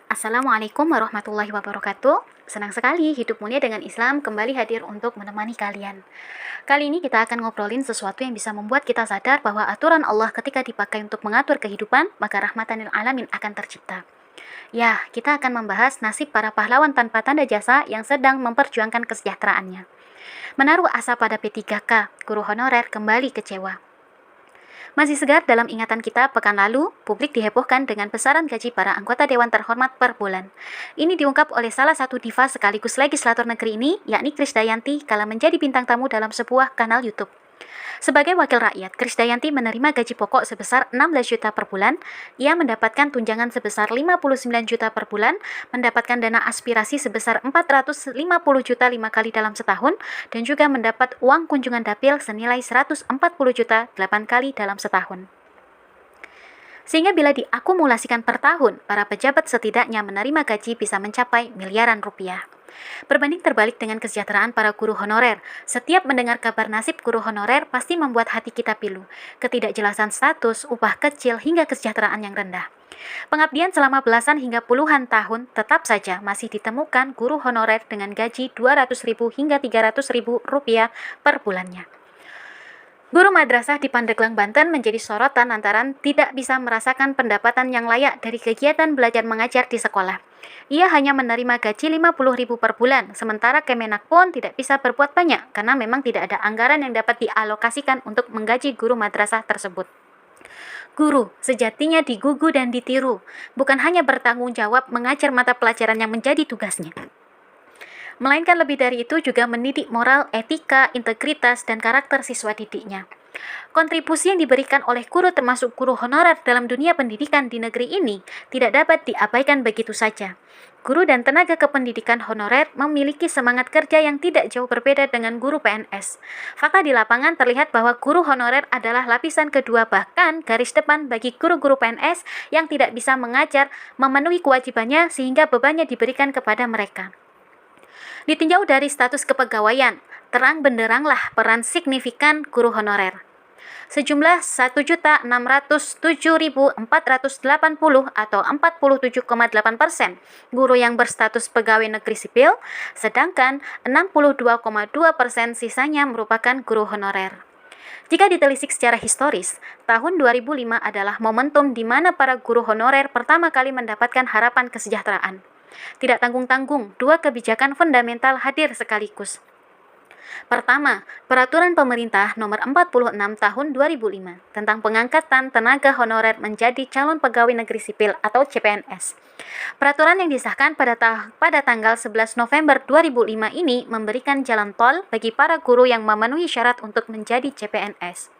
Assalamualaikum warahmatullahi wabarakatuh. Senang sekali Hidup Mulia dengan Islam kembali hadir untuk menemani kalian. Kali ini kita akan ngobrolin sesuatu yang bisa membuat kita sadar bahwa aturan Allah ketika dipakai untuk mengatur kehidupan, maka rahmatan lil alamin akan tercipta. Ya, kita akan membahas nasib para pahlawan tanpa tanda jasa yang sedang memperjuangkan kesejahteraannya. Menaruh asa pada P3K, guru honorer kembali kecewa. Masih segar dalam ingatan kita, pekan lalu, publik dihebohkan dengan besaran gaji para anggota Dewan Terhormat per bulan. Ini diungkap oleh salah satu diva sekaligus legislator negeri ini, yakni Krisdayanti, kala menjadi bintang tamu dalam sebuah kanal YouTube. Sebagai wakil rakyat, Krisdayanti menerima gaji pokok sebesar 16 juta per bulan, ia mendapatkan tunjangan sebesar 59 juta per bulan, mendapatkan dana aspirasi sebesar 450 juta 5 kali dalam setahun, dan juga mendapat uang kunjungan dapil senilai 140 juta 8 kali dalam setahun. Sehingga bila diakumulasikan per tahun, para pejabat setidaknya menerima gaji bisa mencapai miliaran rupiah. Berbanding terbalik dengan kesejahteraan para guru honorer, setiap mendengar kabar nasib guru honorer pasti membuat hati kita pilu. Ketidakjelasan status, upah kecil, hingga kesejahteraan yang rendah. Pengabdian selama belasan hingga puluhan tahun tetap saja masih ditemukan guru honorer dengan gaji 200.000 hingga 300.000 rupiah per bulannya. Guru madrasah di Pandeglang, Banten menjadi sorotan lantaran tidak bisa merasakan pendapatan yang layak dari kegiatan belajar mengajar di sekolah. Ia hanya menerima gaji 50.000 per bulan, sementara Kemenak pun tidak bisa berbuat banyak karena memang tidak ada anggaran yang dapat dialokasikan untuk menggaji guru madrasah tersebut. Guru sejatinya digugu dan ditiru, bukan hanya bertanggung jawab mengajar mata pelajaran yang menjadi tugasnya, melainkan lebih dari itu juga mendidik moral, etika, integritas, dan karakter siswa didiknya. Kontribusi yang diberikan oleh guru termasuk guru honorer dalam dunia pendidikan di negeri ini tidak dapat diabaikan begitu saja. Guru dan tenaga kependidikan honorer memiliki semangat kerja yang tidak jauh berbeda dengan guru PNS. Fakta di lapangan terlihat bahwa guru honorer adalah lapisan kedua bahkan garis depan bagi guru-guru PNS yang tidak bisa mengajar, memenuhi kewajibannya sehingga bebannya diberikan kepada mereka. Ditinjau dari status kepegawaian, terang benderanglah peran signifikan guru honorer. Sejumlah 1.607.480 atau 47,8% guru yang berstatus pegawai negeri sipil, sedangkan 62,2% sisanya merupakan guru honorer. Jika ditelisik secara historis, tahun 2005 adalah momentum di mana para guru honorer pertama kali mendapatkan harapan kesejahteraan. Tidak tanggung-tanggung, dua kebijakan fundamental hadir sekaligus. Pertama, Peraturan Pemerintah Nomor 46 Tahun 2005 tentang pengangkatan tenaga honorer menjadi calon pegawai negeri sipil atau CPNS. Peraturan yang disahkan pada tanggal 11 November 2005 ini memberikan jalan tol bagi para guru yang memenuhi syarat untuk menjadi CPNS.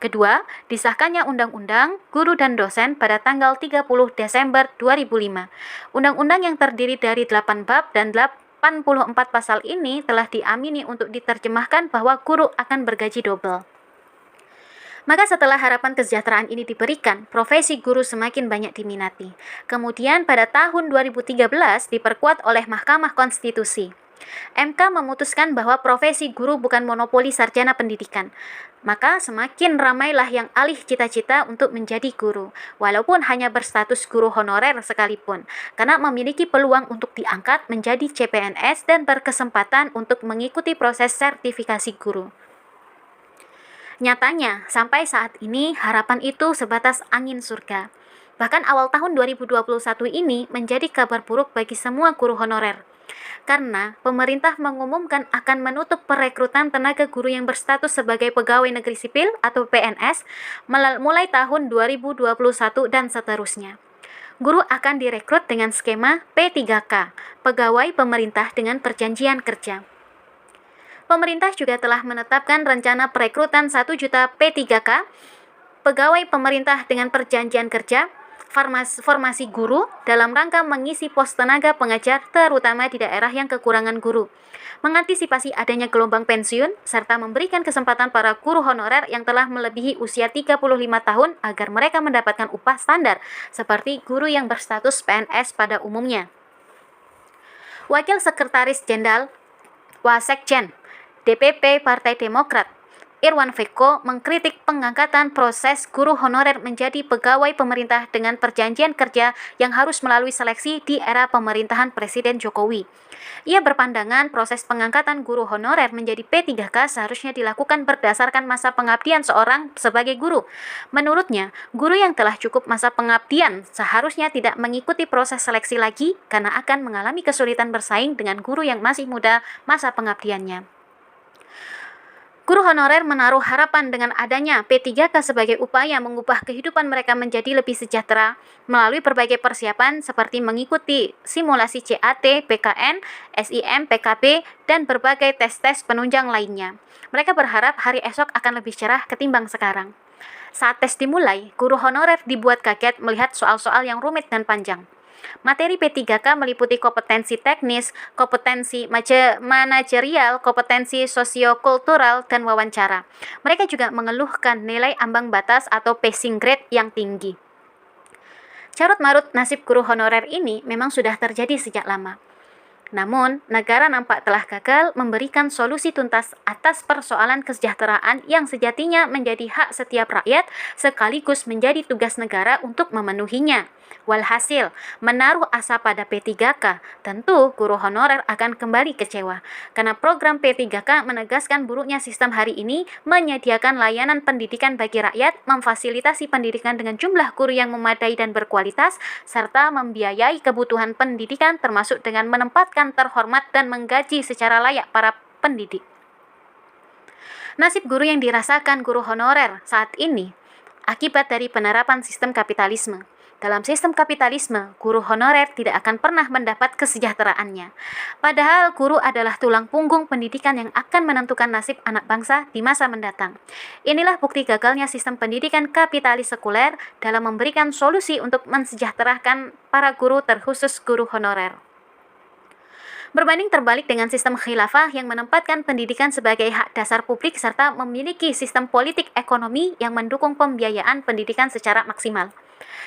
Kedua, disahkannya Undang-Undang Guru dan Dosen pada tanggal 30 Desember 2005. Undang-undang yang terdiri dari 8 bab dan 84 pasal ini telah diamini untuk diterjemahkan bahwa guru akan bergaji double. Maka setelah harapan kesejahteraan ini diberikan, profesi guru semakin banyak diminati. Kemudian pada tahun 2013 diperkuat oleh Mahkamah Konstitusi. MK memutuskan bahwa profesi guru bukan monopoli sarjana pendidikan. Maka semakin ramailah yang alih cita-cita untuk menjadi guru, walaupun hanya berstatus guru honorer sekalipun, karena memiliki peluang untuk diangkat menjadi CPNS dan berkesempatan untuk mengikuti proses sertifikasi guru. Nyatanya, sampai saat ini harapan itu sebatas angin surga. Bahkan awal tahun 2021 ini menjadi kabar buruk bagi semua guru honorer. Karena pemerintah mengumumkan akan menutup perekrutan tenaga guru yang berstatus sebagai pegawai negeri sipil atau PNS mulai tahun 2021 dan seterusnya. Guru akan direkrut dengan skema P3K, pegawai pemerintah dengan perjanjian kerja. Pemerintah juga telah menetapkan rencana perekrutan 1 juta P3K, pegawai pemerintah dengan perjanjian kerja, formasi guru dalam rangka mengisi pos tenaga pengajar terutama di daerah yang kekurangan guru, mengantisipasi adanya gelombang pensiun, serta memberikan kesempatan para guru honorer yang telah melebihi usia 35 tahun agar mereka mendapatkan upah standar seperti guru yang berstatus PNS pada umumnya. Wakil Sekretaris Jenderal Wasekjen DPP Partai Demokrat Irwan Veko mengkritik pengangkatan proses guru honorer menjadi pegawai pemerintah dengan perjanjian kerja yang harus melalui seleksi di era pemerintahan Presiden Jokowi. Ia berpandangan proses pengangkatan guru honorer menjadi P3K seharusnya dilakukan berdasarkan masa pengabdian seorang sebagai guru. Menurutnya, guru yang telah cukup masa pengabdian seharusnya tidak mengikuti proses seleksi lagi karena akan mengalami kesulitan bersaing dengan guru yang masih muda masa pengabdiannya. Guru honorer menaruh harapan dengan adanya P3K sebagai upaya mengubah kehidupan mereka menjadi lebih sejahtera melalui berbagai persiapan seperti mengikuti simulasi CAT, PKN, SIM, PKB, dan berbagai tes-tes penunjang lainnya. Mereka berharap hari esok akan lebih cerah ketimbang sekarang. Saat tes dimulai, guru honorer dibuat kaget melihat soal-soal yang rumit dan panjang. Materi P3K meliputi kompetensi teknis, kompetensi manajerial, kompetensi sosiokultural, dan wawancara. Mereka juga mengeluhkan nilai ambang batas atau passing grade yang tinggi. Carut-marut nasib guru honorer ini memang sudah terjadi sejak lama. Namun, negara nampak telah gagal memberikan solusi tuntas atas persoalan kesejahteraan yang sejatinya menjadi hak setiap rakyat sekaligus menjadi tugas negara untuk memenuhinya. Walhasil, menaruh asa pada P3K, tentu guru honorer akan kembali kecewa. Karena program P3K menegaskan buruknya sistem hari ini menyediakan layanan pendidikan bagi rakyat, memfasilitasi pendidikan dengan jumlah guru yang memadai dan berkualitas, serta membiayai kebutuhan pendidikan termasuk dengan menempatkan terhormat dan menggaji secara layak para pendidik. Nasib guru yang dirasakan guru honorer saat ini akibat dari penerapan sistem kapitalisme. Dalam sistem kapitalisme, guru honorer tidak akan pernah mendapat kesejahteraannya. Padahal guru adalah tulang punggung pendidikan yang akan menentukan nasib anak bangsa di masa mendatang. Inilah bukti gagalnya sistem pendidikan kapitalis sekuler dalam memberikan solusi untuk mensejahterakan para guru terkhusus guru honorer. Berbanding terbalik dengan sistem khilafah yang menempatkan pendidikan sebagai hak dasar publik serta memiliki sistem politik ekonomi yang mendukung pembiayaan pendidikan secara maksimal.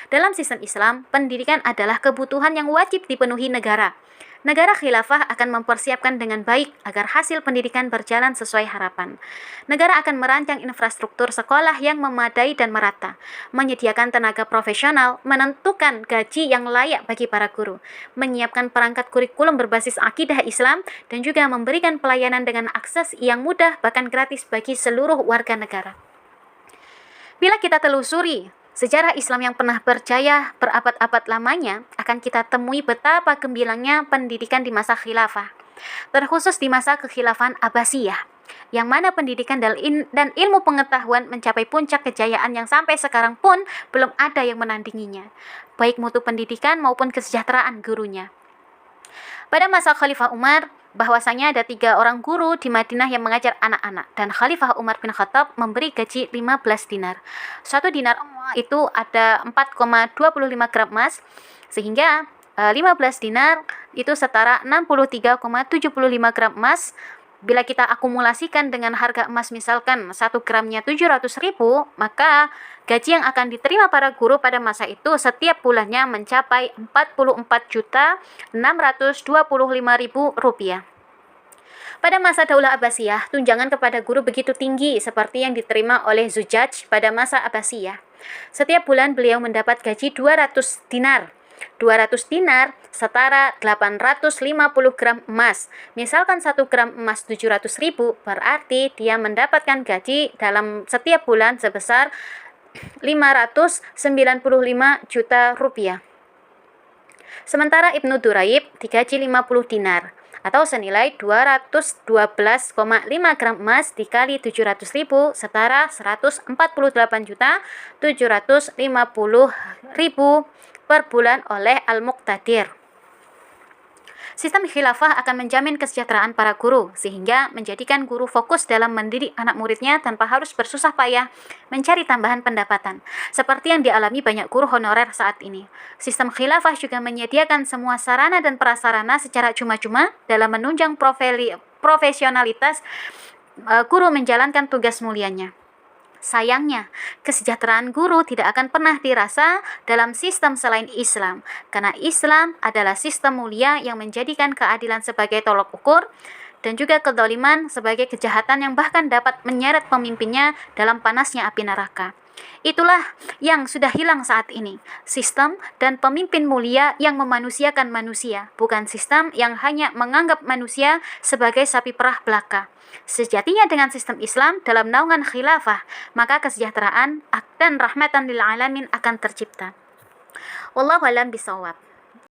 Dalam sistem Islam, pendidikan adalah kebutuhan yang wajib dipenuhi negara. Negara khilafah akan mempersiapkan dengan baik agar hasil pendidikan berjalan sesuai harapan. Negara akan merancang infrastruktur sekolah yang memadai dan merata, menyediakan tenaga profesional, menentukan gaji yang layak bagi para guru, menyiapkan perangkat kurikulum berbasis akidah Islam, dan juga memberikan pelayanan dengan akses yang mudah bahkan gratis bagi seluruh warga negara. Bila kita telusuri sejarah Islam yang pernah berjaya berabad-abad lamanya, akan kita temui betapa gembilangnya pendidikan di masa khilafah, terkhusus di masa kekhilafahan Abbasiyah, yang mana pendidikan dan ilmu pengetahuan mencapai puncak kejayaan yang sampai sekarang pun belum ada yang menandinginya, baik mutu pendidikan maupun kesejahteraan gurunya. Pada masa Khalifah Umar, bahwasanya ada 3 orang guru di Madinah yang mengajar anak-anak, dan Khalifah Umar bin Khattab memberi gaji 15 dinar. 1 dinar itu ada 4,25 gram emas, sehingga 15 dinar itu setara 63,75 gram emas. Bila kita akumulasikan dengan harga emas misalkan 1 gramnya 700.000, maka gaji yang akan diterima para guru pada masa itu setiap bulannya mencapai 44.625.000 rupiah. Pada masa Daulah Abbasiyah, tunjangan kepada guru begitu tinggi seperti yang diterima oleh Zujaj pada masa Abbasiyah. Setiap bulan beliau mendapat gaji 200 dinar. 200 dinar setara 850 gram emas. Misalkan 1 gram emas 700.000, berarti dia mendapatkan gaji dalam setiap bulan sebesar 595 juta rupiah. Sementara Ibnu Duraib digaji 50 dinar atau senilai 212,5 gram emas dikali 700.000 setara 148.750.000 per bulan oleh Al-Muqtadir. Sistem khilafah akan menjamin kesejahteraan para guru, sehingga menjadikan guru fokus dalam mendidik anak muridnya tanpa harus bersusah payah mencari tambahan pendapatan, seperti yang dialami banyak guru honorer saat ini. Sistem khilafah juga menyediakan semua sarana dan prasarana secara cuma-cuma dalam menunjang profesionalitas guru menjalankan tugas mulianya. Sayangnya, kesejahteraan guru tidak akan pernah dirasa dalam sistem selain Islam, karena Islam adalah sistem mulia yang menjadikan keadilan sebagai tolok ukur, dan juga kezaliman sebagai kejahatan yang bahkan dapat menyeret pemimpinnya dalam panasnya api neraka. Itulah yang sudah hilang saat ini, sistem dan pemimpin mulia yang memanusiakan manusia, bukan sistem yang hanya menganggap manusia sebagai sapi perah belaka. Sejatinya dengan sistem Islam dalam naungan khilafah, maka kesejahteraan dan rahmatan lil alamin akan tercipta. Wallahu a'lam bishawab.